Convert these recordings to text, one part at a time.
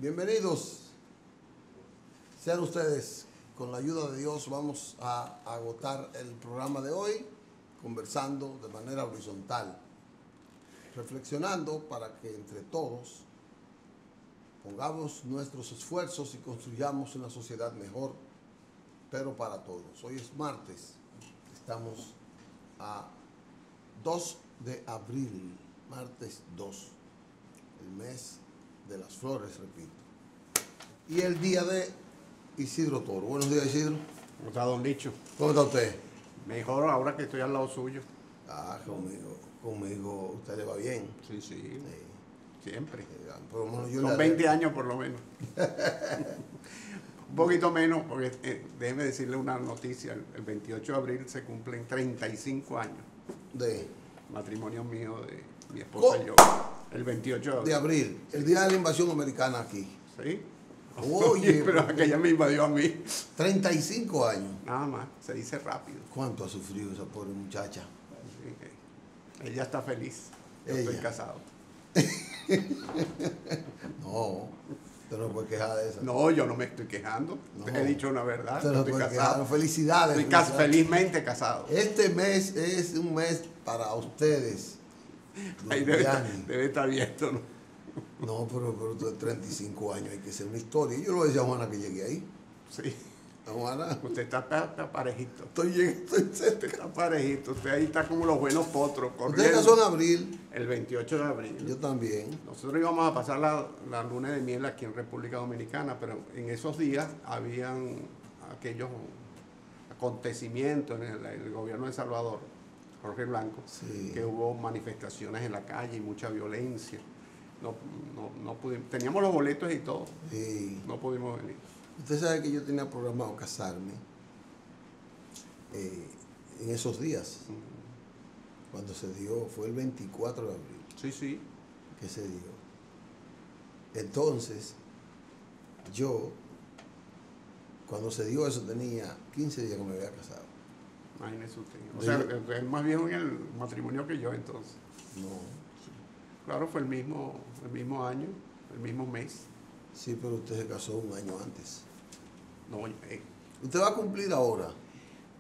Bienvenidos. Sean ustedes, con la ayuda de Dios vamos a agotar el programa de hoy conversando de manera horizontal, reflexionando para que entre todos pongamos nuestros esfuerzos y construyamos una sociedad mejor, pero para todos. Hoy es martes, estamos a 2 de abril, martes 2, el mes de las flores, repito. Y el día de Isidro Toro. Buenos días, Isidro. ¿Cómo está, don Licho? ¿Cómo está usted? Mejor ahora que estoy al lado suyo. Ah, conmigo usted le va bien. Sí, sí, Sí. siempre. Por lo menos yo Son le 20 años por lo menos. Un poquito menos, porque déjeme decirle una noticia. El 28 de abril se cumplen 35 años. de Matrimonio mío de mi esposa y yo. El 28 de abril, el día de la invasión americana aquí. ¿Sí? Oye, pero porque- aquella me invadió a mí. 35 años. Nada más, se dice rápido. ¿Cuánto ha sufrido esa pobre muchacha? Así que ella está feliz. Yo Ella. estoy casado. No, usted no puede quejar de eso. No, yo no me estoy quejando. No. He dicho una verdad. Usted no Estoy puede quejar. casado. Felicidades. Estoy felicidades. felizmente casado. Este mes es un mes para ustedes. Ahí Liliani. debe estar viendo, ¿no? No, pero tú de 35 años hay que ser una historia. Yo lo decía a Juana que llegué ahí. Sí. A Juana, Usted está parejito. estoy Usted cerca. está parejito. Usted ahí está como los buenos potros Usted corriendo. casó en abril, El 28 de abril. yo también. Nosotros íbamos a pasar la luna de miel aquí en República Dominicana, pero en esos días habían aquellos acontecimientos en el gobierno de El Salvador, Jorge Blanco, Sí. que hubo manifestaciones en la calle y mucha violencia. No pudimos, teníamos los boletos y todo, Sí. no pudimos venir. Usted sabe que yo tenía programado casarme en esos días. Cuando se dio, fue el 24 de abril Sí, sí. que se dio. Entonces, yo, cuando se dio eso, tenía 15 días que me había casado. Imagínese usted. O Sí. sea, es más viejo en el matrimonio que yo entonces. No. Claro, fue el mismo año, el mismo mes. Sí, pero usted se casó un año antes. No, Usted va a cumplir ahora.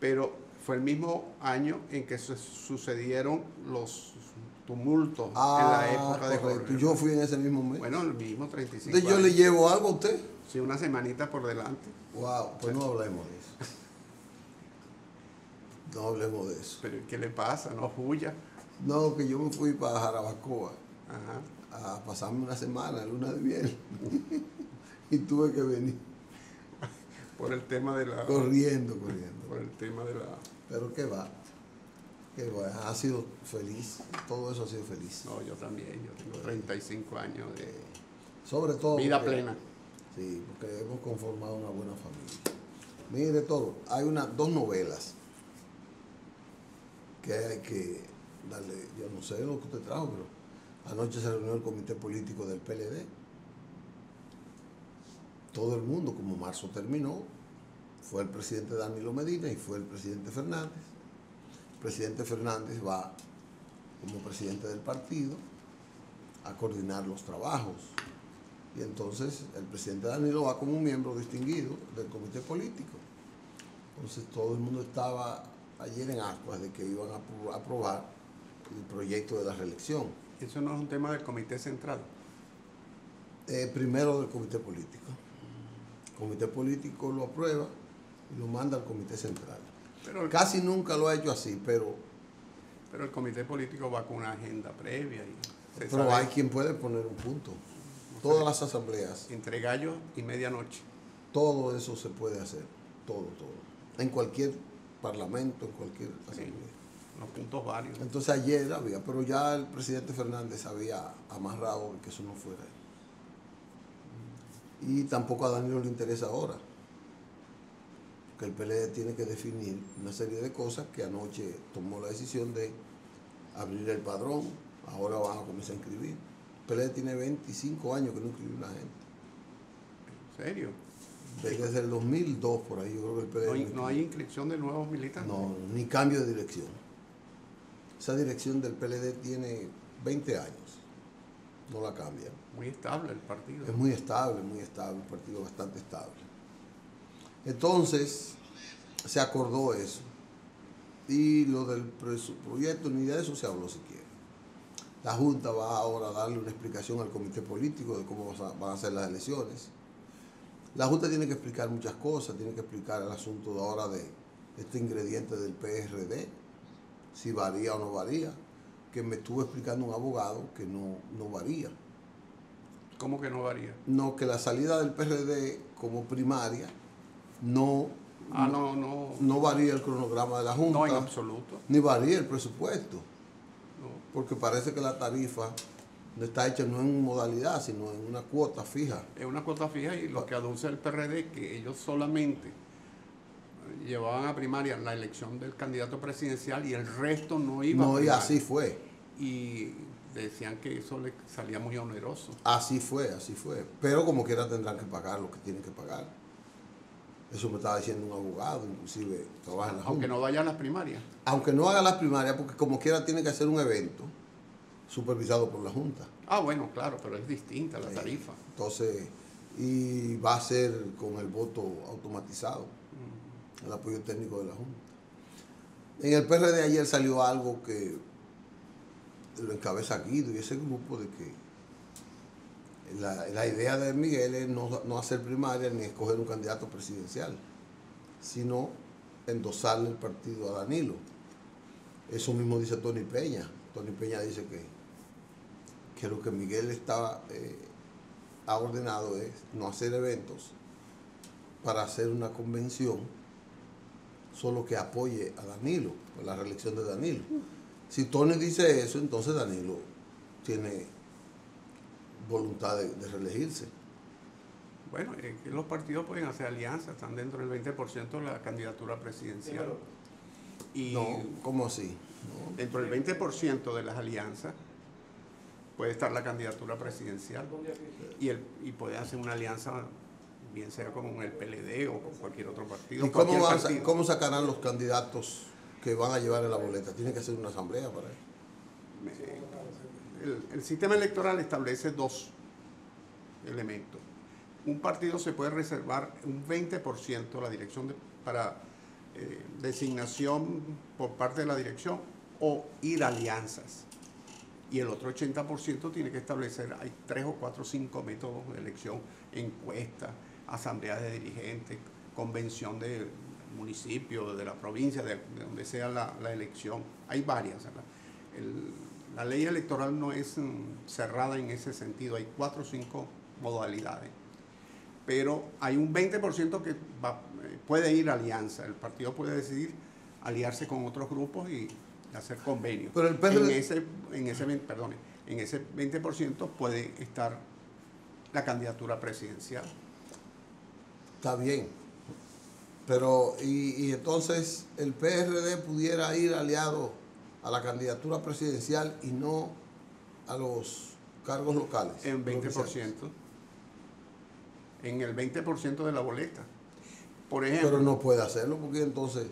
pero fue el mismo año en que sucedieron los tumultos en la época de correcto. Jorge. Yo fui en ese mismo mes. Bueno, el mismo 35 Entonces yo le años. llevo algo a usted. Sí, una semanita por delante. Wow, pues no hablemos de eso. No hablemos de eso. Pero ¿qué le pasa? No huya. No, que yo me fui para Jarabacoa Ajá. a pasarme una semana, luna de miel. Y tuve que venir Por el tema de la... corriendo. Por el tema de la... Pero qué va, ha sido feliz, todo eso ha sido feliz. No, yo también. Yo tengo 35 años de Sobre todo. vida porque- plena. Sí, porque hemos conformado una buena familia. Mire todo, hay dos novelas que hay que darle, yo no sé lo que usted trajo, pero anoche se reunió el comité político del PLD. Todo el mundo, como marzo terminó, fue el presidente Danilo Medina y fue el presidente Fernández. El presidente Fernández va como presidente del partido a coordinar los trabajos. Y entonces el presidente Danilo va como un miembro distinguido del comité político. Entonces todo el mundo estaba ayer en ascuas de que iban a aprobar el proyecto de la reelección. Eso no es un tema del Comité Central. Primero del comité político. El comité político lo aprueba y lo manda al comité central. Pero Casi nunca lo ha hecho así, pero el Comité Político va con una agenda previa y se pero sabe hay quien puede poner un punto. Todas las asambleas, entre gallo y medianoche. todo eso se puede hacer. Todo. En cualquier parlamento, en cualquier Sí, asamblea. los puntos varios. Entonces ayer había, pero ya el presidente Fernández había amarrado de que eso no fuera. Y tampoco a Danilo le interesa ahora. Que el PLD tiene que definir una serie de cosas que anoche tomó la decisión de abrir el padrón, ahora van a comenzar a inscribir. El PLD tiene 25 años que no inscribe una gente. ¿En serio? Desde el 2002 por ahí yo creo que el PLD ¿No hay, no no hay inscripción de nuevos militantes? No, ni cambio de dirección. Esa dirección del PLD tiene 20 años. No la cambian. Muy estable el partido. Es muy estable, un partido bastante estable. Entonces, se acordó eso. Y lo del proyecto, ni de eso se habló siquiera. La Junta va ahora a darle una explicación al comité político de cómo van a ser las elecciones. La Junta tiene que explicar muchas cosas, tiene que explicar el asunto de ahora de este ingrediente del PRD, si varía o no varía, que me estuvo explicando un abogado que no varía. ¿Cómo que no varía? No, que la salida del PRD como primaria no varía el cronograma de la Junta. No, en absoluto. Ni varía el presupuesto. No. Porque parece que la tarifa no está hecha no en modalidad, sino en una cuota fija. Es una cuota fija y lo que aduce el PRD que ellos solamente llevaban a primaria la elección del candidato presidencial y el resto no iba a No, y primaria. así fue. Y decían que eso le salía muy oneroso. Así fue. Pero como quiera tendrán que pagar lo que tienen que pagar. Eso me estaba diciendo un abogado, inclusive trabaja en la Junta. Aunque no vaya a las primarias. Aunque no haga las primarias, porque como quiera tiene que hacer un evento supervisado por la Junta. Ah, bueno, claro, pero es distinta la tarifa. Entonces, y va a ser con el voto automatizado, el apoyo técnico de la Junta. En el PRD ayer salió algo que lo encabeza Guido y ese grupo de que la idea de Miguel es no hacer primaria ni escoger un candidato presidencial, sino endosarle el partido a Danilo. Eso mismo dice Tony Peña. Tony Peña dice que lo que Miguel ha ordenado es no hacer eventos para hacer una convención solo que apoye a Danilo, a la reelección de Danilo. Si Tony dice eso, entonces Danilo tiene voluntad de reelegirse. Bueno, los partidos pueden hacer alianzas, están dentro del 20% de la candidatura presidencial. Y no, ¿cómo así? No. Dentro del 20% de las alianzas puede estar la candidatura presidencial y puede hacer una alianza, bien sea con el PLD o con cualquier otro partido. ¿Y cómo sacarán los candidatos que van a llevar en la boleta? ¿Tiene que hacer una asamblea para eso? El sistema electoral establece dos elementos. Un partido se puede reservar un 20% la dirección para designación por parte de la dirección o ir a alianzas. Y el otro 80% tiene que establecer, hay 3 o 4 o 5 métodos de elección: encuestas, asambleas de dirigentes, convención del municipio, de la provincia, de donde sea la elección. Hay varias. La ley electoral no es cerrada en ese sentido, hay 4 o 5 modalidades. Pero hay un 20% que puede ir a alianza. El partido puede decidir aliarse con otros grupos y hacer convenios. Pero el PRD... en ese 20% puede estar la candidatura presidencial. Está bien. Pero, y entonces el PRD pudiera ir aliado a la candidatura presidencial y no a los cargos locales. En 20%. En el 20% de la boleta. Por ejemplo. Pero no puede hacerlo porque entonces,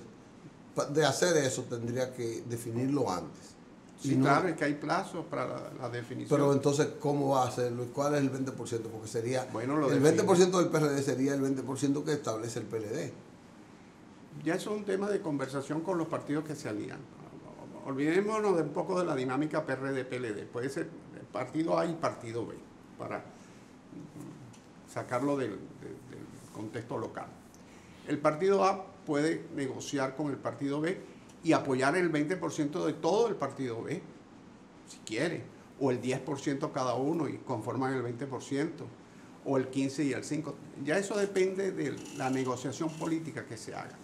de hacer eso, tendría que definirlo antes. Sí, claro, es que hay plazos para la definición. Pero entonces, ¿cómo va a hacerlo? ¿Y cuál es el 20%? Porque sería, bueno, el 20% del PRD sería el 20% que establece el PLD. Ya eso es un tema de conversación con los partidos que se alían. Olvidémonos de un poco de la dinámica PRD-PLD. Puede ser partido A y partido B, para sacarlo del contexto local. El partido A puede negociar con el partido B y apoyar el 20% de todo el partido B, si quiere, o el 10% cada uno y conforman el 20%, o el 15% y el 5%. Ya eso depende de la negociación política que se haga.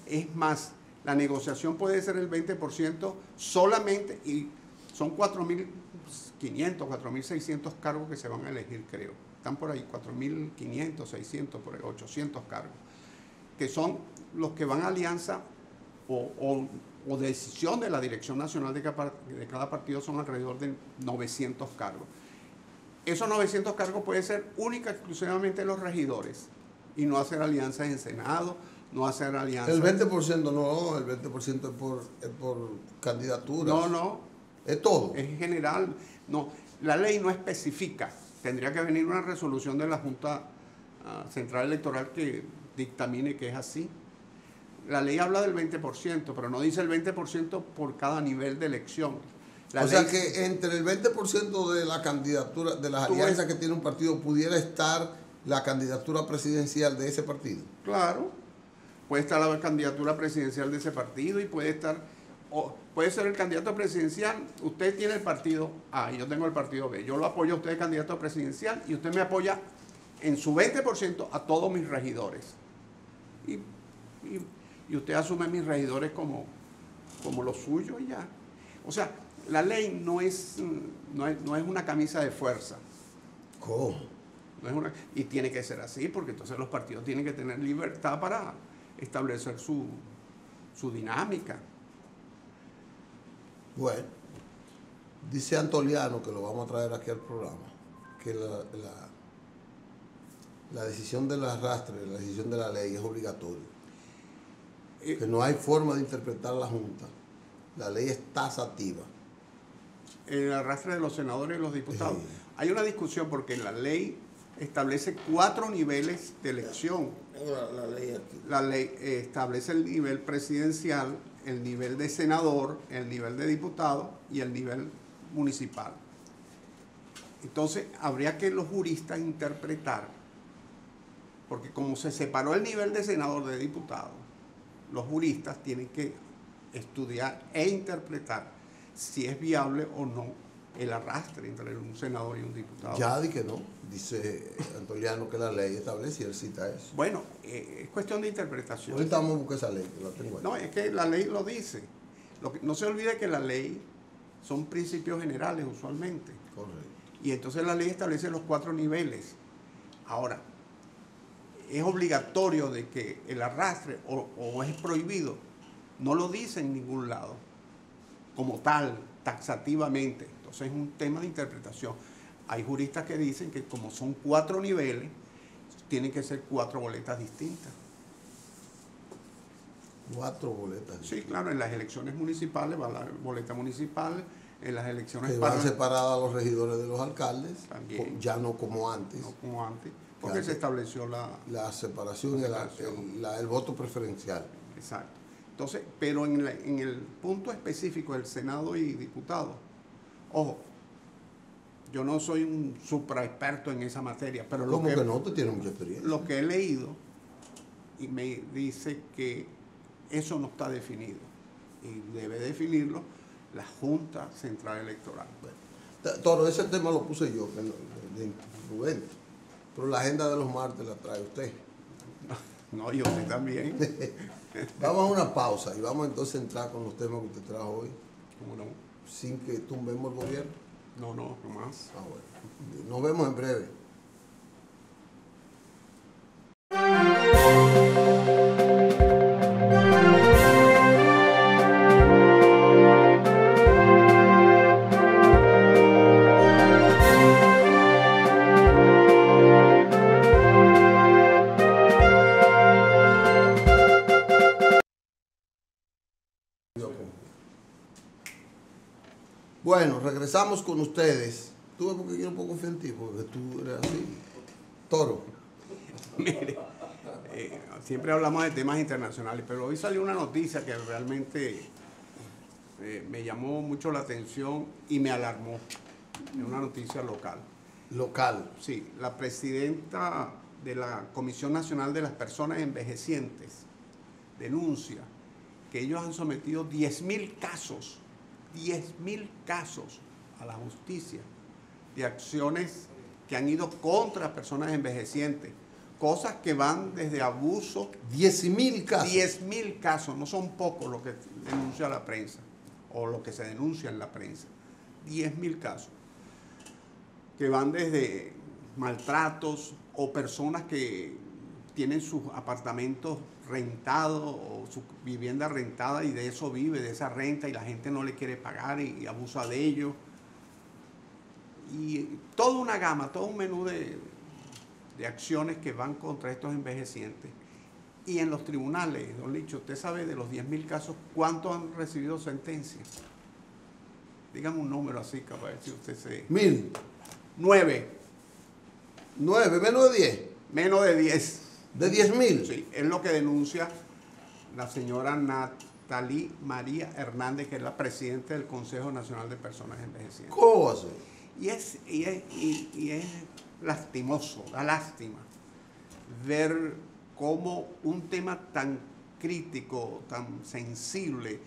Es más, la negociación puede ser el 20% solamente, y son 4.500, 4.600 cargos que se van a elegir, creo. Están por ahí 4.500, 600, por ahí, 800 cargos, que son los que van a alianza o decisión de la dirección nacional de cada partido. Son alrededor de 900 cargos. Esos 900 cargos pueden ser única exclusivamente los regidores y no hacer alianzas en Senado, no hacer alianzas. El 20% no, el 20% es por candidatura. No. Es todo. Es general. No, La ley no especifica, tendría que venir una resolución de la Junta Central Electoral que dictamine que es así. La ley habla del 20%, pero no dice el 20% por cada nivel de elección. O sea que entre el 20% de la candidatura, de las alianzas que tiene un partido, pudiera estar la candidatura presidencial de ese partido. Claro, puede estar la candidatura presidencial de ese partido y puede estar, o puede ser el candidato presidencial. Usted tiene el partido A y yo tengo el partido B. Yo lo apoyo a usted candidato presidencial y usted me apoya en su 20% a todos mis regidores. Y usted asume mis regidores como los suyos y ya. O sea, la ley no es una camisa de fuerza. ¿Cómo? Y tiene que ser así, porque entonces los partidos tienen que tener libertad para establecer su dinámica. Bueno, dice Antoliano, que lo vamos a traer aquí al programa, que la decisión del arrastre, la decisión de la ley es obligatoria. Que no hay forma de interpretar la Junta. La ley es tasativa. El arrastre de los senadores y los diputados. Sí. Hay una discusión porque la ley establece 4 niveles de elección. La ley establece el nivel presidencial, el nivel de senador, el nivel de diputado y el nivel municipal. Entonces, habría que los juristas interpretar, porque como se separó el nivel de senador de diputado, los juristas tienen que estudiar e interpretar si es viable o no el arrastre entre un senador y un diputado. Ya di que no, dice Antoliano que la ley establece y él cita eso. Bueno, es cuestión de interpretación. Ahorita vamos a buscar esa ley, que la tengo ahí. No, es que la ley lo dice. No se olvide que la ley son principios generales usualmente. Correcto. Y entonces la ley establece los 4 niveles. Ahora, es obligatorio de que el arrastre o es prohibido. No lo dice en ningún lado, como tal, taxativamente. Entonces es un tema de interpretación. Hay juristas que dicen que como son 4 niveles, tienen que ser 4 boletas distintas. 4 boletas. Sí, claro, en las elecciones municipales va la boleta municipal, en las elecciones que van separadas a los regidores de los alcaldes, también, ya no como antes. No como antes, porque se estableció la separación, el voto preferencial. Exacto. Entonces, pero en el punto específico del Senado y diputados, ojo, yo no soy un supraexperto en esa materia, pero ¿Cómo que no? Usted tiene mucha experiencia. Lo que he leído y me dice que eso no está definido y debe definirlo la Junta Central Electoral. Bueno, Toro, ese tema lo puse yo, de imprudente, pero la agenda de los martes la trae usted. No, yo usted también. Vamos a una pausa y vamos entonces a entrar con los temas que usted trajo hoy. ¿Cómo no? Sin que tumbemos el gobierno. No más. Ah, bueno. Nos vemos en breve. Bueno, regresamos con ustedes. Tú ves porque yo no puedo confiar en ti, porque tú eres así. Toro. Mire, siempre hablamos de temas internacionales, pero hoy salió una noticia que realmente me llamó mucho la atención y me alarmó. Es una noticia local. Local. Sí, la presidenta de la Comisión Nacional de las Personas Envejecientes denuncia que ellos han sometido 10.000 casos a la justicia de acciones que han ido contra personas envejecientes, cosas que van desde abuso. 10.000 casos. 10.000 casos, no son pocos lo que denuncia la prensa o lo que se denuncia en la prensa. 10.000 casos que van desde maltratos o personas que tienen sus apartamentos rentados o su vivienda rentada y de eso vive, de esa renta, y la gente no le quiere pagar y abusa de ello. Y toda una gama, todo un menú de acciones que van contra estos envejecientes. Y en los tribunales, don Licho, usted sabe de los 10.000 casos, ¿cuántos han recibido sentencia? dígame un número así, capaz si usted se... 1000. 9. 9, menos de 10. Menos de 10. De 10.000. Sí, es lo que denuncia la señora Natalie María Hernández, que es la presidenta del Consejo Nacional de Personas Envejecientes. ¿Cómo va a ser? Y es lastimoso, da lástima ver cómo un tema tan crítico, tan sensible,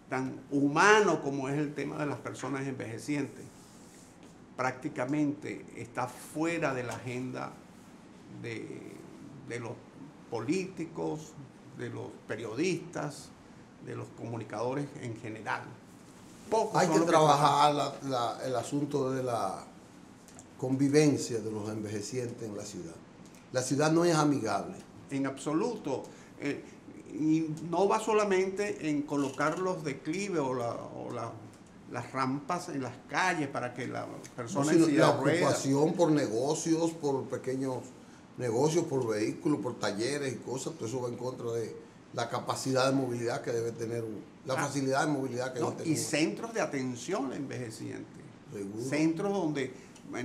tan humano como es el tema de las personas envejecientes, prácticamente está fuera de la agenda de los políticos, de los periodistas, de los comunicadores en general. Hay que trabajar el asunto de la convivencia de los envejecientes en la ciudad. La ciudad no es amigable. En absoluto. Y no va solamente en colocar los declives o las rampas en las calles para que la persona en silla la de ruedas... ocupación por negocios, por pequeños negocios, por vehículos, por talleres y cosas, todo eso va en contra de la capacidad de movilidad que debe tener, la facilidad de movilidad que debe tener. Y centros de atención al envejeciente. Seguro. Centros donde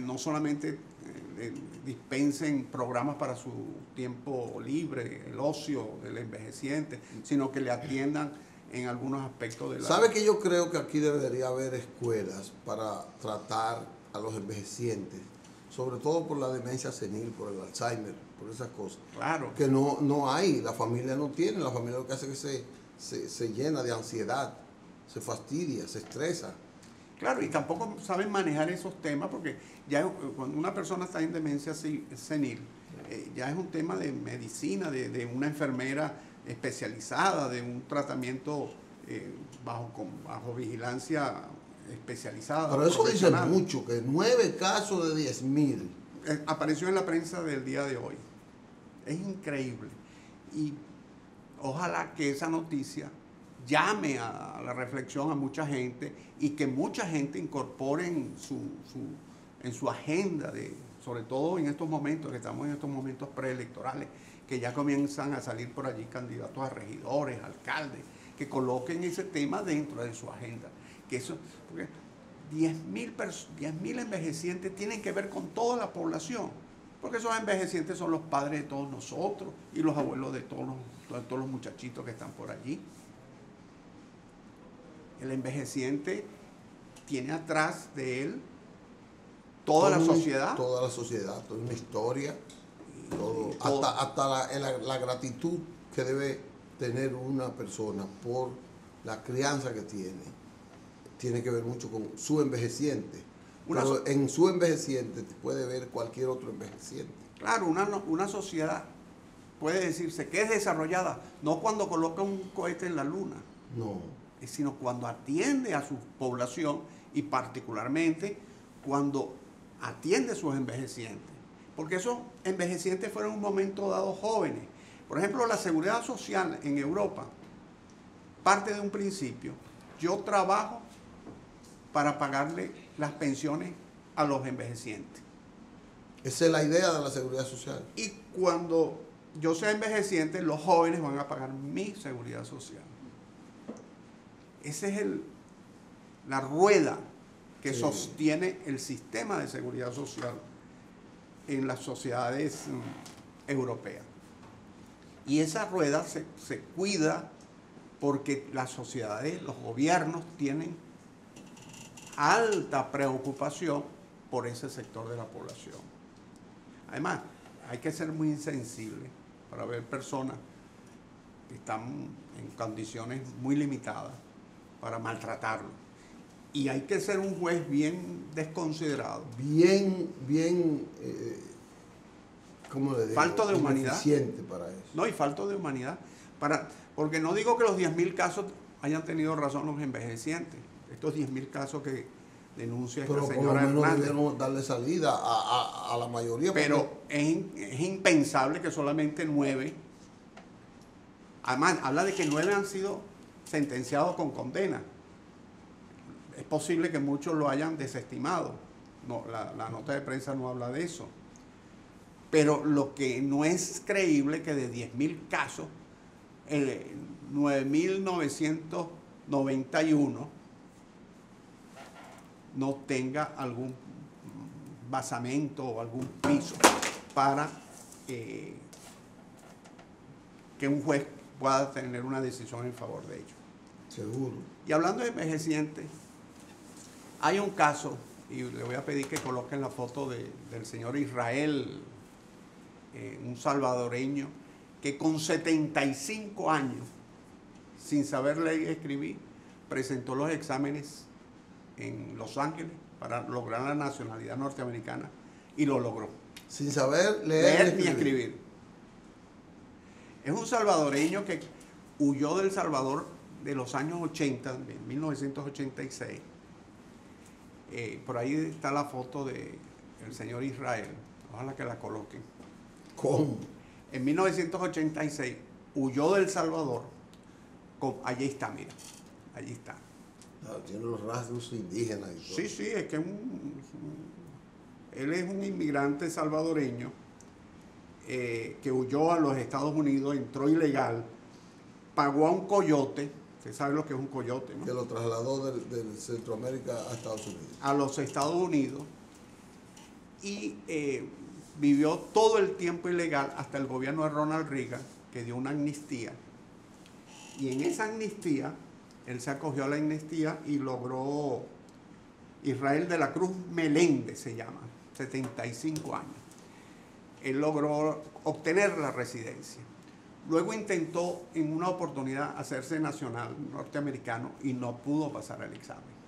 no solamente dispensen programas para su tiempo libre, el ocio del envejeciente, sino que le atiendan en algunos aspectos de la... ¿Sabe que yo creo que aquí debería haber escuelas para tratar a los envejecientes? Sobre todo por la demencia senil, por el Alzheimer, por esas cosas. Claro. Que no hay, la familia no tiene, la familia lo que hace es que se llena de ansiedad, se fastidia, se estresa. Claro, y tampoco saben manejar esos temas porque ya cuando una persona está en demencia senil, ya es un tema de medicina, de una enfermera especializada, de un tratamiento bajo vigilancia especializada. Pero eso dice mucho, que 9 casos de 10.000. Apareció en la prensa del día de hoy. Es increíble. Y ojalá que esa noticia llame a la reflexión a mucha gente y que mucha gente incorpore en su agenda, sobre todo en estos momentos, que estamos en estos momentos preelectorales, que ya comienzan a salir por allí candidatos a regidores, alcaldes, que coloquen ese tema dentro de su agenda. Que eso, porque 10.000 envejecientes tienen que ver con toda la población, porque esos envejecientes son los padres de todos nosotros y los abuelos de todos los muchachitos que están por allí. El envejeciente tiene atrás de él toda la sociedad. Toda la sociedad, toda una historia, hasta la gratitud que debe tener una persona por la crianza que tiene que ver mucho con su envejeciente. Pero en su envejeciente puede ver cualquier otro envejeciente. Claro, una sociedad puede decirse que es desarrollada, no cuando coloca un cohete en la luna. No. Sino cuando atiende a su población y particularmente cuando atiende a sus envejecientes. Porque esos envejecientes fueron en un momento dado jóvenes. Por ejemplo, la seguridad social en Europa parte de un principio. Yo trabajo para pagarle las pensiones a los envejecientes. Esa es la idea de la seguridad social. Y cuando yo sea envejeciente, los jóvenes van a pagar mi seguridad social. Esa es la rueda que sostiene el sistema de seguridad social en las sociedades europeas. Y esa rueda se cuida porque las sociedades, los gobiernos tienen alta preocupación por ese sector de la población. Además, hay que ser muy insensible para ver personas que están en condiciones muy limitadas para maltratarlo. Y hay que ser un juez bien desconsiderado. Bien, ¿cómo le digo? Falto de humanidad. Eficiente para eso. No, y falto de humanidad. Porque no digo que los 10.000 casos hayan tenido razón los envejecientes. Estos 10.000 casos que denuncia esta señora Hernández. Pero por lo menos debieron darle salida a la mayoría. Pero es impensable que solamente 9... Además, habla de que 9 han sido sentenciados con condena. Es posible que muchos lo hayan desestimado. No, la nota de prensa no habla de eso. Pero lo que no es creíble que de 10.000 casos, 9.991 no tenga algún basamento o algún piso para que un juez pueda tener una decisión en favor de ellos. Seguro. Y hablando de envejecientes, hay un caso, y le voy a pedir que coloquen la foto del señor Israel, un salvadoreño, que con 75 años, sin saber leer y escribir, presentó los exámenes en Los Ángeles para lograr la nacionalidad norteamericana y lo logró. Sin saber leer Ni escribir. Es un salvadoreño que huyó del Salvador de los años 80, de 1986. Por ahí está la foto del señor Israel. Ojalá que la coloquen. ¿Cómo? En 1986 huyó del Salvador. Allí está, mira. Allí está. Claro, tiene los rasgos indígenas y todo. Sí, sí, es que él es un inmigrante salvadoreño que huyó a los Estados Unidos, entró ilegal, pagó a un coyote. Usted sabe lo que es un coyote, ¿no? Que lo trasladó del Centroamérica a Estados Unidos. A los Estados Unidos y vivió todo el tiempo ilegal hasta el gobierno de Ronald Reagan, que dio una amnistía. Y en esa amnistía, él se acogió a la amnistía y logró, Israel de la Cruz Meléndez se llama, 75 años. Él logró obtener la residencia. Luego intentó en una oportunidad hacerse nacional norteamericano y no pudo pasar el examen.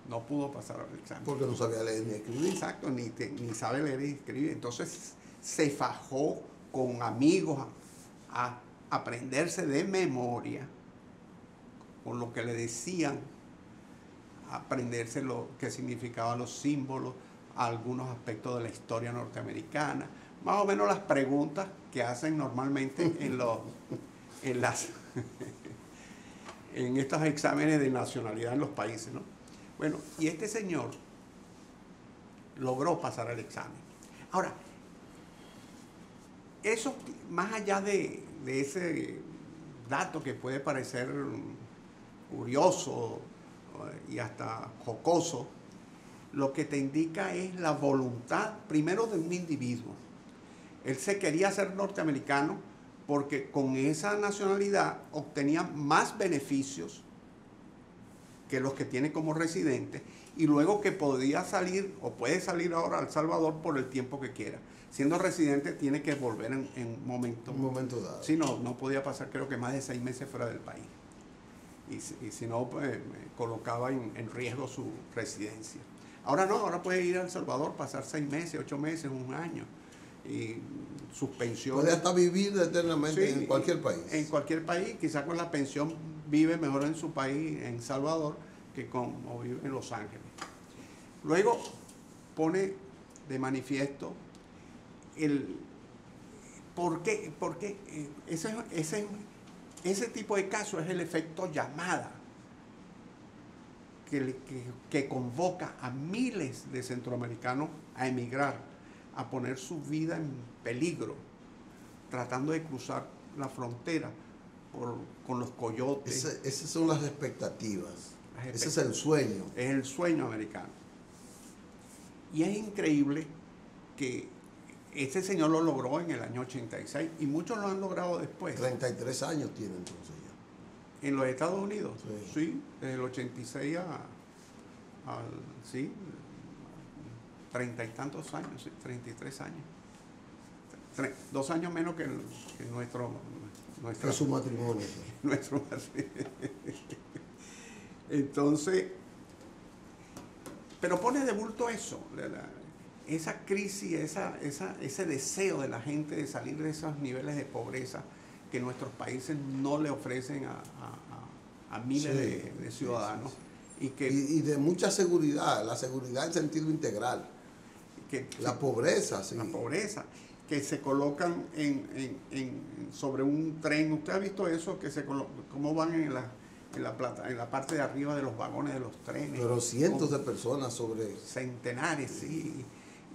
No pudo pasar el examen. Porque no sabía leer ni escribir. Exacto, ni sabe leer y escribir. Entonces se fajó con amigos a aprenderse de memoria, con lo que le decían, aprenderse lo que significaban los símbolos, algunos aspectos de la historia norteamericana, más o menos las preguntas que hacen normalmente en estos exámenes de nacionalidad en los países, ¿no? Bueno, y este señor logró pasar el examen. Ahora, eso, más allá de ese dato que puede parecer curioso y hasta jocoso, lo que te indica es la voluntad, primero, de un individuo. Él se quería ser norteamericano porque con esa nacionalidad obtenía más beneficios que los que tiene como residente, y luego que podía salir o puede salir ahora a El Salvador por el tiempo que quiera. Siendo residente tiene que volver en un momento dado. Sí, no podía pasar, creo que más de 6 meses fuera del país. Y si no, pues, colocaba en riesgo su residencia. Ahora no, ahora puede ir a El Salvador, pasar 6 meses, 8 meses, 1 año. Y sus pensiones. Puede hasta vivir eternamente, sí, en cualquier país. En cualquier país, quizás con la pensión vive mejor en su país, en Salvador, que como vive en Los Ángeles. Luego pone de manifiesto por qué ese tipo de casos es el efecto llamada que convoca a miles de centroamericanos a emigrar, a poner su vida en peligro, tratando de cruzar la frontera con los coyotes. Esas son las expectativas. Ese es el sueño. Es el sueño americano. Y es increíble que este señor lo logró en el año 86 y muchos lo han logrado después. 33 años tiene entonces ya. ¿En los Estados Unidos? Sí. Sí, desde el 86 sí, 30 y tantos años, sí, 33 años. 2 años menos que nuestro Que su matrimonio. Nuestro matrimonio. Entonces, pero pone de bulto eso, esa crisis, ese deseo de la gente de salir de esos niveles de pobreza que nuestros países no le ofrecen a miles de ciudadanos. Sí. Y de mucha seguridad, la seguridad en sentido integral. La pobreza, sí. La pobreza, que se colocan sobre un tren. ¿Usted ha visto eso? Cómo van en la parte de arriba de los vagones de los trenes. Pero cientos de personas sobre... Centenares, sí.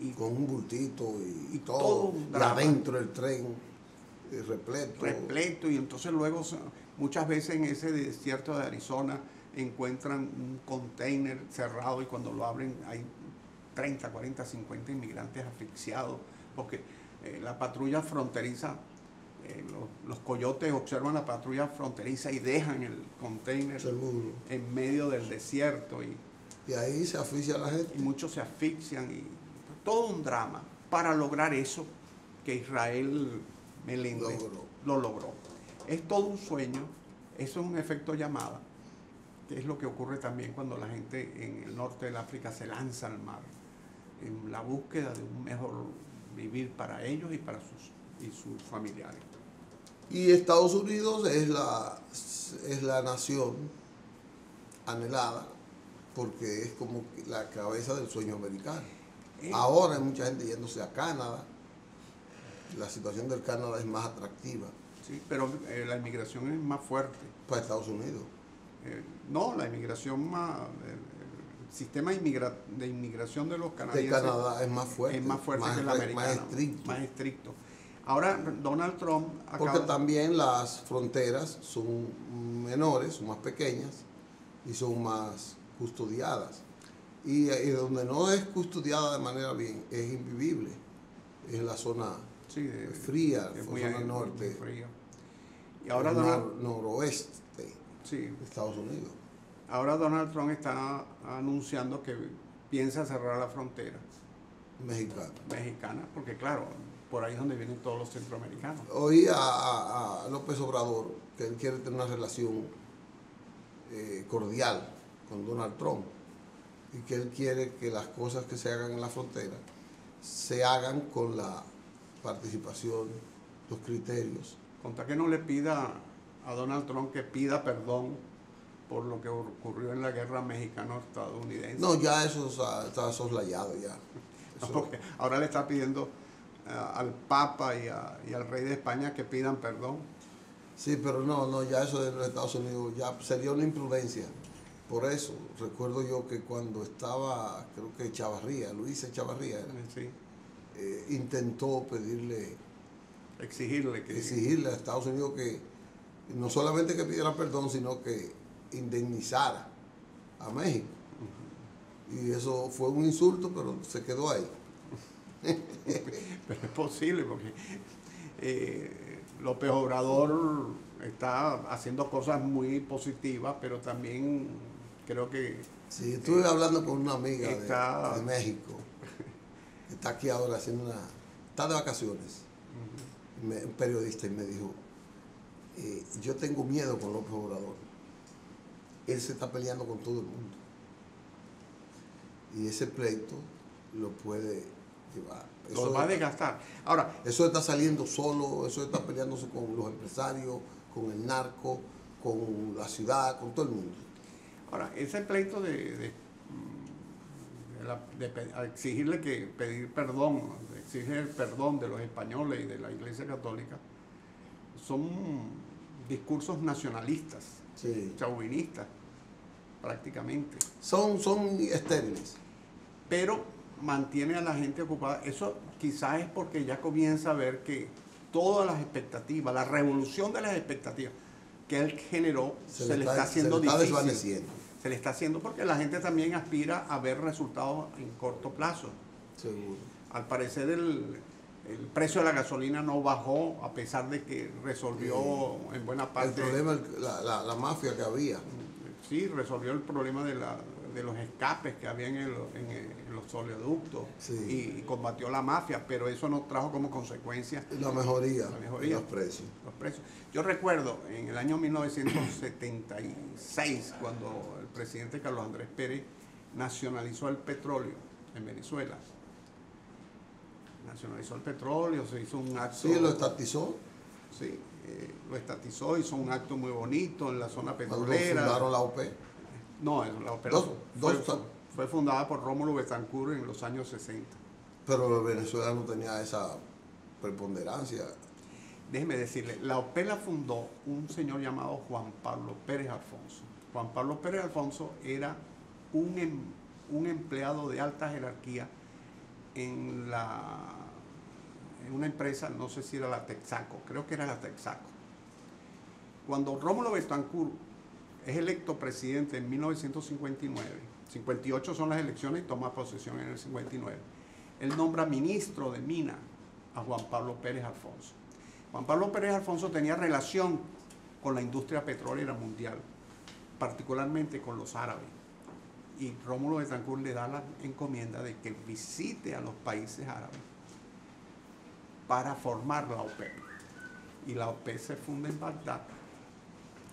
Y con un bultito y todo. Y adentro del tren repleto. Repleto, y entonces luego muchas veces en ese desierto de Arizona encuentran un container cerrado y cuando lo abren hay 30, 40, 50 inmigrantes asfixiados, porque la patrulla fronteriza, los coyotes observan la patrulla fronteriza y dejan el container Seguro. en medio del desierto Y ahí se asfixia la gente. y muchos se asfixian y todo un drama para lograr eso que Israel Meléndez lo logró. Es todo un sueño, eso es un efecto llamada, que es lo que ocurre también cuando la gente en el norte del África se lanza al mar en la búsqueda de un mejor vivir para ellos y para sus familiares. Y Estados Unidos es la nación anhelada porque es como la cabeza del sueño americano. Ahora hay mucha gente yéndose a Canadá. La situación del Canadá es más atractiva. Sí, pero la inmigración es más fuerte. Para Estados Unidos. No, la inmigración más... El sistema de inmigración de los canadienses... De Canadá es más fuerte. Es más fuerte que el americano. Más estricto. Más estricto. Ahora, Donald Trump Porque también las fronteras son menores, son más pequeñas y son más custodiadas. Y donde no es custodiada de manera bien, es invivible. Es en la zona fría, la zona norte. Frío. Y ahora noroeste de Estados Unidos. Ahora Donald Trump está anunciando que piensa cerrar la frontera mexicana, porque claro, por ahí es donde vienen todos los centroamericanos. Oí a López Obrador que él quiere tener una relación cordial con Donald Trump y que él quiere que las cosas que se hagan en la frontera se hagan con la participación, los criterios. Contra que no le pida a Donald Trump que pida perdón por lo que ocurrió en la guerra mexicano-estadounidense. No, ya eso está soslayado ya. No, porque ahora le está pidiendo al Papa y al Rey de España que pidan perdón. Sí, pero no, ya eso de los Estados Unidos ya sería una imprudencia. Por eso, recuerdo yo que cuando estaba, creo que Chavarría, Luis Chavarría, sí. Intentó exigirle a Estados Unidos que no solamente que pidiera perdón, sino que indemnizara a México. Y eso fue un insulto, pero se quedó ahí. Pero es posible porque López Obrador está haciendo cosas muy positivas, pero también creo que... Sí, estuve hablando con una amiga de México, que está aquí ahora está de vacaciones, un periodista, y me dijo, yo tengo miedo con López Obrador. Él se está peleando con todo el mundo. Y ese pleito lo puede llevar. Lo va a desgastar. Ahora, eso está saliendo solo, eso está peleándose con los empresarios, con el narco, con la ciudad, con todo el mundo. Ahora, ese pleito de exigirle que pedir perdón, exigir el perdón de los españoles y de la Iglesia Católica, son discursos nacionalistas, chauvinistas, prácticamente. Son estériles. Pero mantiene a la gente ocupada. Eso quizás es porque ya comienza a ver que todas las expectativas, la revolución de las expectativas que él generó, se le está haciendo difícil. Se le está haciendo porque la gente también aspira a ver resultados en corto plazo. Seguro. Al parecer el precio de la gasolina no bajó a pesar de que resolvió en buena parte... El problema, la mafia que había. Sí, resolvió el problema de los escapes que había en los oleoductos y combatió la mafia, pero eso no trajo como consecuencia la mejoría de los precios. Yo recuerdo en el año 1976, cuando el presidente Carlos Andrés Pérez nacionalizó el petróleo en Venezuela. Nacionalizó el petróleo, se hizo un acto... Sí, lo estatizó. Sí, lo estatizó, hizo un acto muy bonito en la zona petrolera. ¿Cuándo fundaron la OP? No, la OP fue fundada por Rómulo Betancourt en los años 60. Pero Venezuela no tenía esa preponderancia. Déjeme decirle, la OP la fundó un señor llamado Juan Pablo Pérez Alfonso. Juan Pablo Pérez Alfonso era un empleado de alta jerarquía en una empresa, no sé si era la Texaco, creo que era la Texaco. Cuando Rómulo Betancourt es electo presidente en 1959, 58 son las elecciones y toma posesión en el 59. Él nombra ministro de Minas a Juan Pablo Pérez Alfonso. Juan Pablo Pérez Alfonso tenía relación con la industria petrolera mundial, particularmente con los árabes. Y Rómulo Betancourt le da la encomienda de que visite a los países árabes para formar la OPEP. Y la OPEP se funda en Bagdad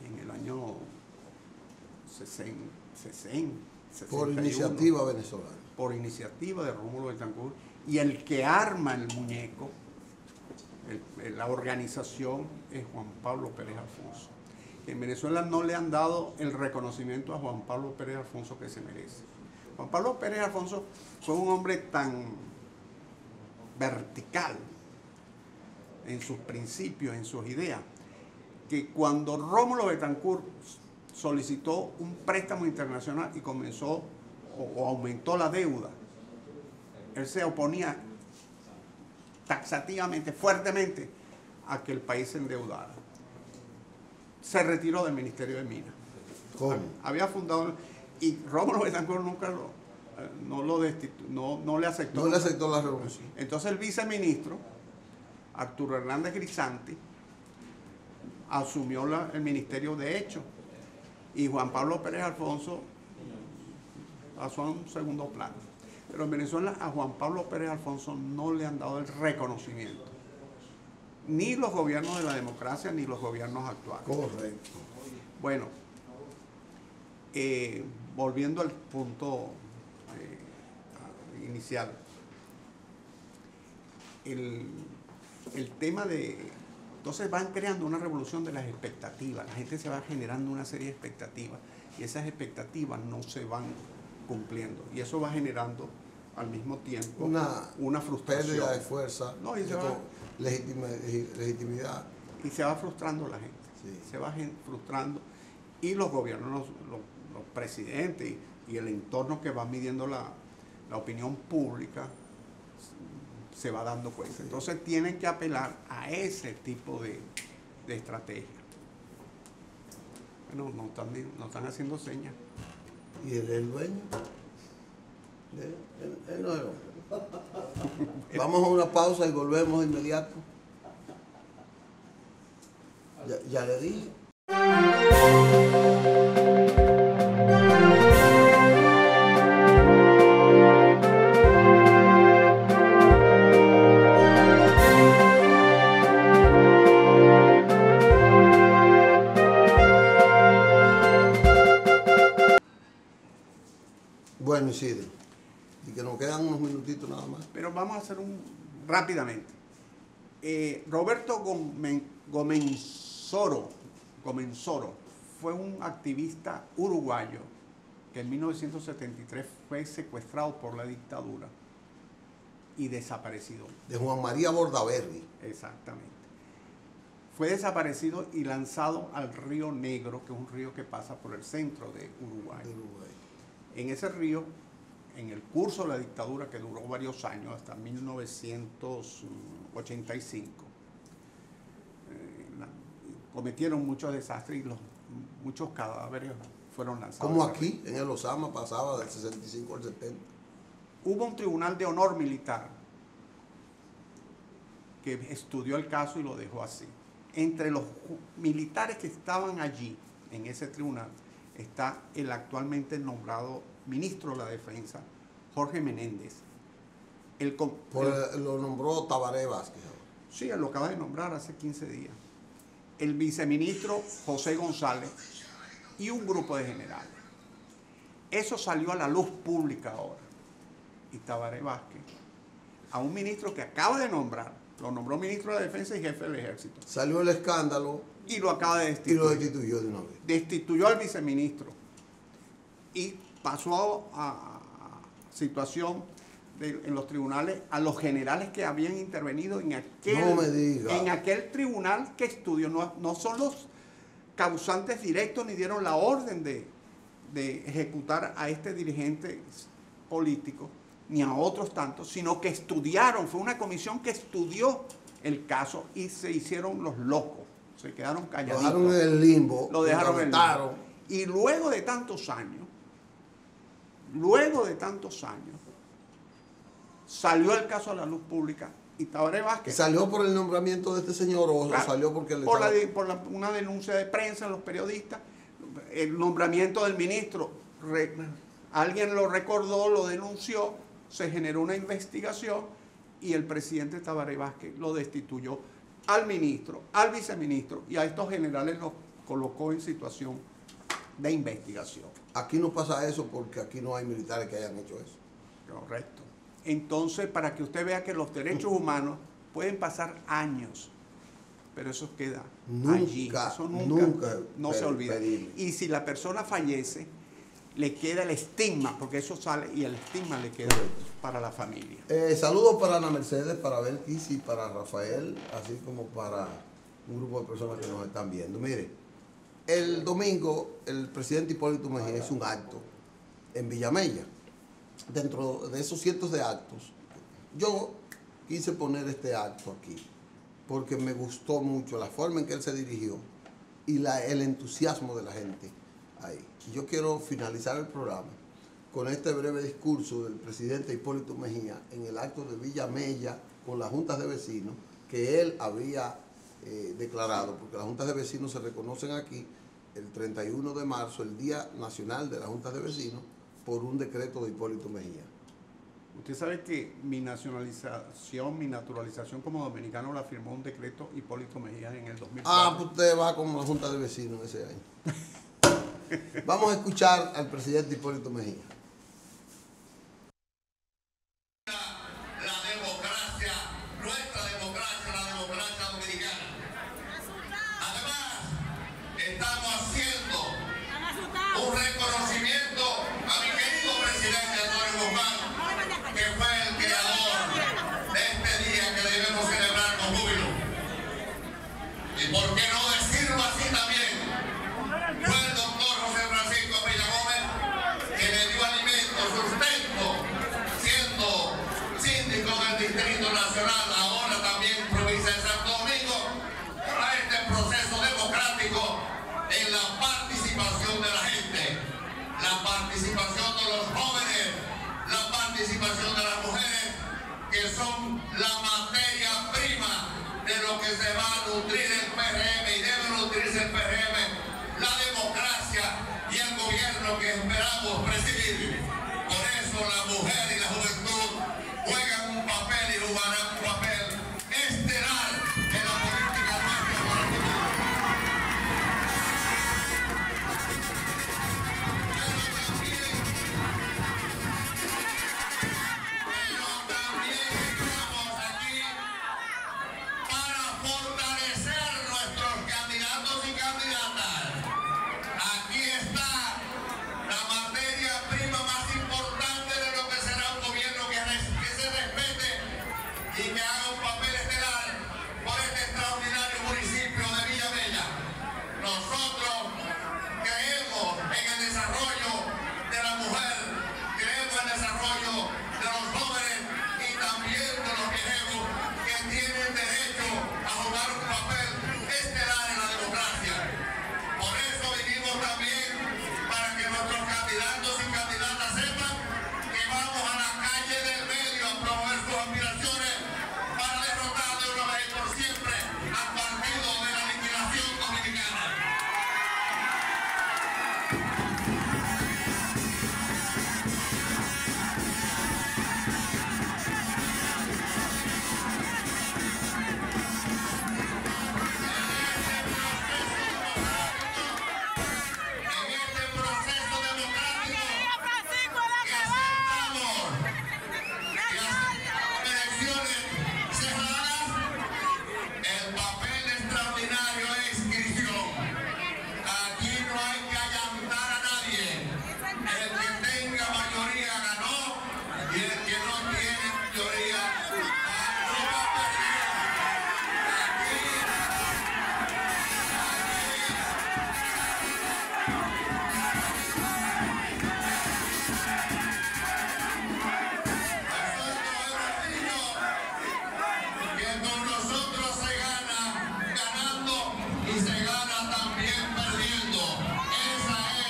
en el año 60, por iniciativa venezolana. Por iniciativa de Rómulo Betancourt. Y el que arma el muñeco, la organización, es Juan Pablo Pérez Alfonso. En Venezuela no le han dado el reconocimiento a Juan Pablo Pérez Alfonso que se merece. Juan Pablo Pérez Alfonso fue un hombre tan vertical en sus principios, en sus ideas, que cuando Rómulo Betancourt solicitó un préstamo internacional y comenzó o aumentó la deuda, él se oponía taxativamente, fuertemente, a que el país se endeudara. Se retiró del Ministerio de Minas. ¿Cómo? Había fundado, y Rómulo Betancourt nunca no le aceptó. No le aceptó la revolución. Entonces el viceministro, Arturo Hernández Grisanti, asumió el Ministerio de Hecho, y Juan Pablo Pérez Alfonso pasó a un segundo plano. Pero en Venezuela a Juan Pablo Pérez Alfonso no le han dado el reconocimiento. Ni los gobiernos de la democracia, ni los gobiernos actuales. Correcto. Bueno, volviendo al punto inicial. El tema de... Entonces van creando una revolución de las expectativas. La gente se va generando una serie de expectativas y esas expectativas no se van cumpliendo. Y eso va generando al mismo tiempo una frustración. Pérdida de fuerza, no, legitimidad. Y se va frustrando la gente. Sí. Se va frustrando. Y los gobiernos, los presidentes y el entorno que va midiendo la opinión pública se va dando cuenta. Sí. Entonces tienen que apelar a ese tipo de estrategia. Bueno, no están haciendo señas. ¿Y el dueño? Él no es el hombre. Vamos a una pausa y volvemos de inmediato. Ya le dije. Bueno, Isidro, y que nos quedan unos minutitos nada más. Pero vamos a hacer rápidamente. Roberto Gomenzoro fue un activista uruguayo que en 1973 fue secuestrado por la dictadura y desaparecido. De Juan María Bordaberry. Exactamente. Fue desaparecido y lanzado al río Negro, que es un río que pasa por el centro de Uruguay. En ese río, en el curso de la dictadura, que duró varios años, hasta 1985, cometieron muchos desastres y muchos cadáveres fueron lanzados. Como aquí, en el Osama, pasaba del 65 al 70. Hubo un tribunal de honor militar que estudió el caso y lo dejó así. Entre los militares que estaban allí, en ese tribunal, está el actualmente nombrado ministro de la Defensa, Jorge Menéndez. Lo nombró Tabaré Vázquez. Sí, lo acaba de nombrar hace 15 días. El viceministro José González y un grupo de generales. Eso salió a la luz pública ahora. Y Tabaré Vázquez, a un ministro que acaba de nombrar, lo nombró ministro de la Defensa y jefe del Ejército. Salió el escándalo. Y lo acaba de destituir. Y lo destituyó de una vez. Destituyó al viceministro. Y pasó a situación en los tribunales a los generales que habían intervenido en aquel tribunal que estudió. No son los causantes directos ni dieron la orden de ejecutar a este dirigente político ni a otros tantos, sino que estudiaron. Fue una comisión que estudió el caso y se hicieron los locos. Se quedaron calladitos. Lo dejaron en el limbo. Lo dejaron en el limbo. Y luego de tantos años, salió el caso a la luz pública y Tabaré Vázquez... ¿Salió por el nombramiento de este señor o claro, salió porque le una denuncia de prensa, los periodistas, el nombramiento del ministro? Alguien lo recordó, lo denunció, se generó una investigación y el presidente Tabaré Vázquez lo destituyó al ministro, al viceministro y a estos generales los colocó en situación de investigación. Aquí no pasa eso porque aquí no hay militares que hayan hecho eso. Correcto. Entonces, para que usted vea que los derechos humanos pueden pasar años, pero eso queda allí. Eso nunca no se olvida. Y si la persona fallece, le queda el estigma, porque eso sale y el estigma le queda para la familia. Saludos para Ana Mercedes, para Belkis y para Rafael, así como para un grupo de personas que nos están viendo. Mire, el domingo el presidente Hipólito Mejía hizo un acto en Villamella. Dentro de esos cientos de actos, yo quise poner este acto aquí porque me gustó mucho la forma en que él se dirigió y el entusiasmo de la gente ahí. Y yo quiero finalizar el programa con este breve discurso del presidente Hipólito Mejía en el acto de Villamella con las juntas de vecinos que él había declarado, porque las juntas de vecinos se reconocen aquí el 31 de marzo, el Día Nacional de las Juntas de Vecinos, por un decreto de Hipólito Mejía. Usted sabe que mi naturalización como dominicano la firmó un decreto Hipólito Mejía en el 2004. Ah, pues usted va con la Junta de Vecinos ese año. Vamos a escuchar al presidente Hipólito Mejía. ¿Por qué no decirlo así también? Fue el doctor José Francisco Villagómez que le dio alimento, sustento, siendo síndico del Distrito Nacional, ahora también provincia de Santo Domingo, a este proceso democrático en la participación de la gente, la participación de los jóvenes, la participación de las mujeres, que son la materia prima de lo que se va a nutrir el PRM y debe nutrirse el PRM, la democracia y el gobierno que esperamos presidir. Por eso la mujer y la juventud juegan un papel y jugarán un papel estelar en la política nuestra para el futuro. Pero también estamos aquí para fortalecer nuestros candidatos y candidatas. Aquí está la materia prima más importante de lo que será un gobierno que se respete y que haga un papel estelar por este extraordinario municipio de Villamella. Nosotros creemos en el desarrollo de la mujer, creemos en el desarrollo de los jóvenes y también de los viejos que tienen derecho a jugar un papel estelar en la democracia. Por eso vinimos también para que nuestros candidatos y candidatas sepan que vamos a la calle del medio a promover sus aspiraciones para derrotar de una vez y por siempre al partido de la liquidación dominicana. En este proceso democrático que aceptamos, elecciones cerradas, el papel extraordinario es inscripción. Aquí no hay que allantar a nadie. El que tenga mayoría ganó y el que no tiene mayoría no va a perder. Que con nosotros se gana ganando y se gana también perdiendo. Esa es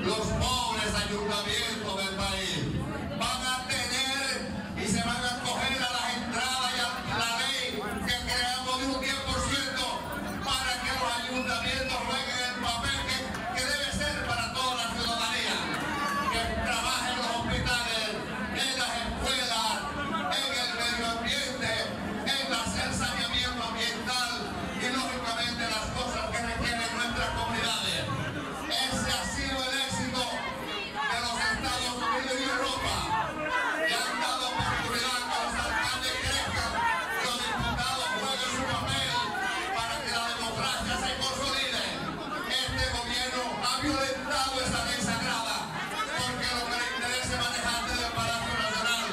los pobres ayuntamientos del país. Van a tener y se van a acoger a las entradas y a la ley que creamos de un 10% para que los ayuntamientos jueguen el papel que debe ser para toda la ciudadanía, que trabajen en los hospitales, en las escuelas, en el medio ambiente, en el saneamiento ambiental y lógicamente las cosas que requieren nuestras comunidades. Ese ha sido el éxito de los Estados Unidos y Europa, que han dado oportunidad a que los alcaldes crezcan, que los diputados jueguen su papel para que la democracia se consolide. Este gobierno ha violentado esa ley sagrada, porque lo que le interesa es manejar desde el Palacio Nacional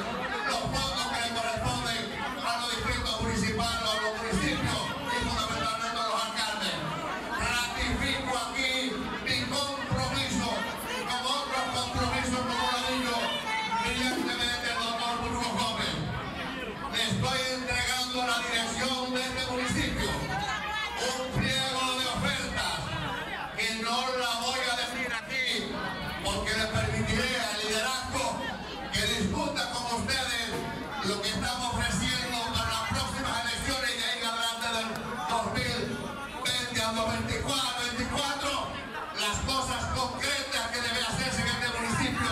los fondos que le corresponden a los distritos municipales, a los municipios y fundamentalmente a los alcaldes. Ratifico aquí mi compromiso con otros compromisos como lo dijo brillantemente el doctor Burgos Gómez. Le estoy entregando a la dirección de este municipio un pliego de ofertas que no la voy a decir aquí porque le permitiré al liderazgo que discuta con ustedes lo que estamos ofreciendo para las próximas elecciones y de ahí en adelante del 2020 al 2024, las cosas concretas que debe hacerse en este municipio,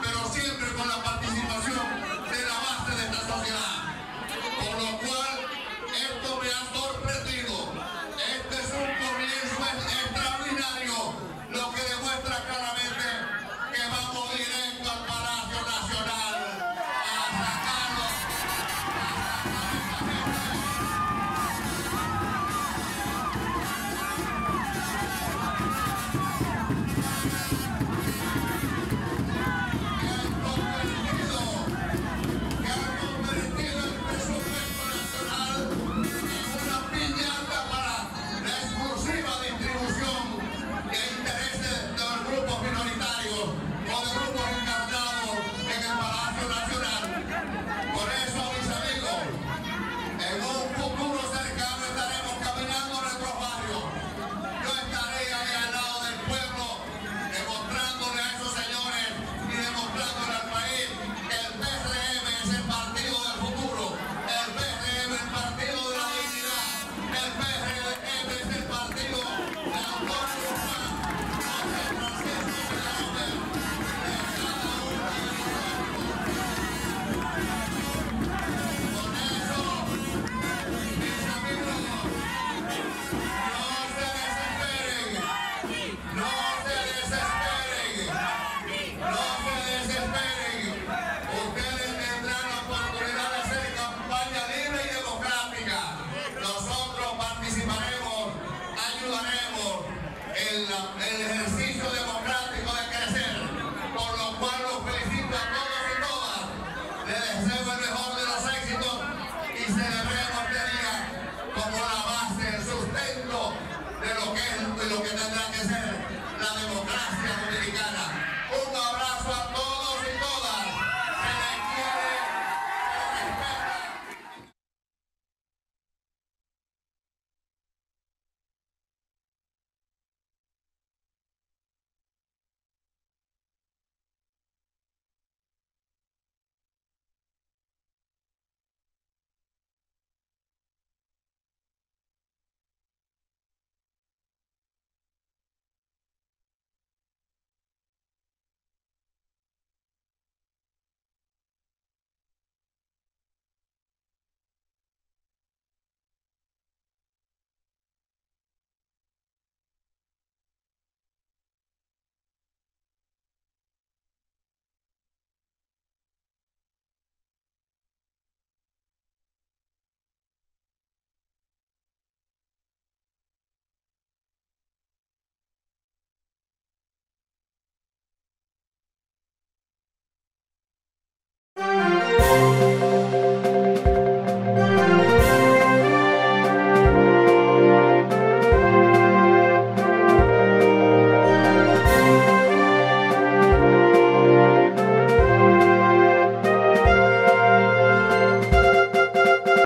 pero siempre con la participación de la base de esta sociedad. Por lo cual, esto me ha sorprendido. Este es un comienzo extraordinario, lo que demuestra claramente que vamos directo al Palacio Nacional a sacarlo. Que han convertido el presupuesto nacional en una piñata para la exclusiva distribución de intereses de los grupos minoritarios o de grupos encarnados en el Palacio Nacional. Por eso, mis amigos, en un futuro cercano estaremos caminando en nuestros barrios. Yo estaré ahí al lado del pueblo, demostrándole a esos señores y demostrándole al país que el PRM es el partido del futuro, el PRM es el partido de la dignidad, el PRM es el partido de Antonio Guzmán, José Francisco Peñalope, de cada uno de nosotros. Con eso, mis amigos, no se desesperen, no se desesperen, no se desesperen. Ustedes tendrán la oportunidad de hacer campaña libre y democrática. Nosotros participaremos, ayudaremos en el ejercicio democrático de crecer, por lo cual los felicito a todos y todas. Les deseo el mejor de los éxitos y celebremos este día como la base, el sustento de lo que tendrá que ser la democracia dominicana.